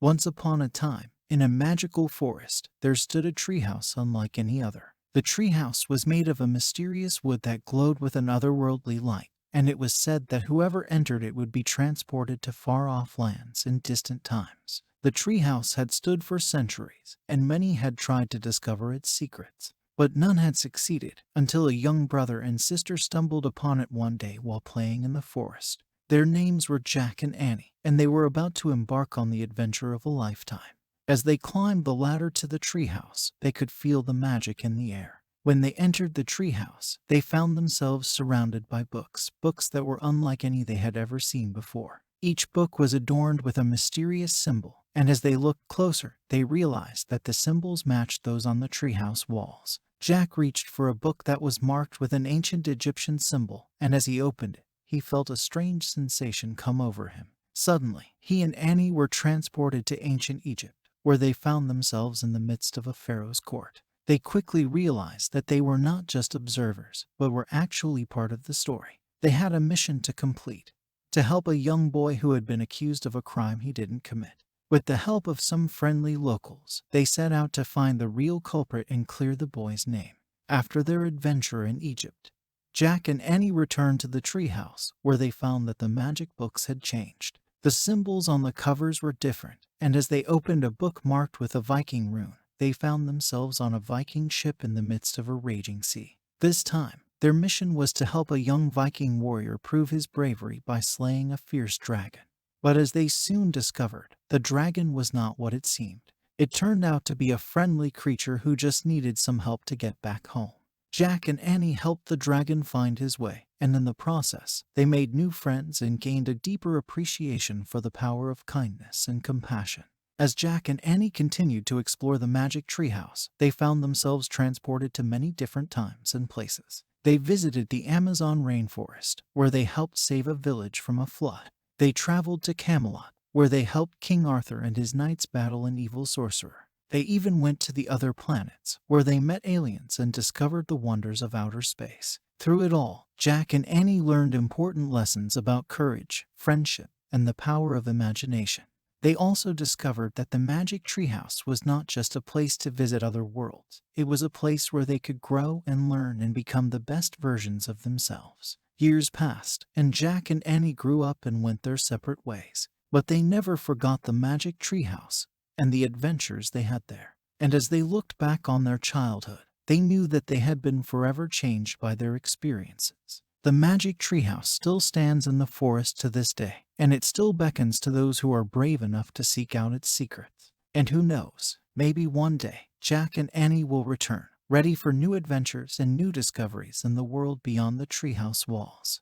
Once upon a time, in a magical forest, there stood a treehouse unlike any other. The treehouse was made of a mysterious wood that glowed with an otherworldly light, and it was said that whoever entered it would be transported to far-off lands in distant times. The treehouse had stood for centuries, and many had tried to discover its secrets. But none had succeeded until a young brother and sister stumbled upon it one day while playing in the forest. Their names were Jack and Annie, and they were about to embark on the adventure of a lifetime. As they climbed the ladder to the treehouse, they could feel the magic in the air. When they entered the treehouse, they found themselves surrounded by books that were unlike any they had ever seen before. Each book was adorned with a mysterious symbol, and as they looked closer, they realized that the symbols matched those on the treehouse walls. Jack reached for a book that was marked with an ancient Egyptian symbol, and as he opened it, he felt a strange sensation come over him. Suddenly, he and Annie were transported to ancient Egypt, where they found themselves in the midst of a pharaoh's court. They quickly realized that they were not just observers, but were actually part of the story. They had a mission to complete, to help a young boy who had been accused of a crime he didn't commit. With the help of some friendly locals, they set out to find the real culprit and clear the boy's name. After their adventure in Egypt, Jack and Annie returned to the treehouse, where they found that the magic books had changed. The symbols on the covers were different, and as they opened a book marked with a Viking rune, they found themselves on a Viking ship in the midst of a raging sea. This time, their mission was to help a young Viking warrior prove his bravery by slaying a fierce dragon. But as they soon discovered, the dragon was not what it seemed. It turned out to be a friendly creature who just needed some help to get back home. Jack and Annie helped the dragon find his way, and in the process, they made new friends and gained a deeper appreciation for the power of kindness and compassion. As Jack and Annie continued to explore the Magic Treehouse, they found themselves transported to many different times and places. They visited the Amazon rainforest, where they helped save a village from a flood. They traveled to Camelot, where they helped King Arthur and his knights battle an evil sorcerer. They even went to the other planets, where they met aliens and discovered the wonders of outer space. Through it all, Jack and Annie learned important lessons about courage, friendship, and the power of imagination. They also discovered that the Magic Treehouse was not just a place to visit other worlds. It was a place where they could grow and learn and become the best versions of themselves. Years passed, and Jack and Annie grew up and went their separate ways. But they never forgot the Magic Treehouse and the adventures they had there. And as they looked back on their childhood, they knew that they had been forever changed by their experiences. The Magic Treehouse still stands in the forest to this day, and it still beckons to those who are brave enough to seek out its secrets. And who knows, maybe one day, Jack and Annie will return, ready for new adventures and new discoveries in the world beyond the treehouse walls.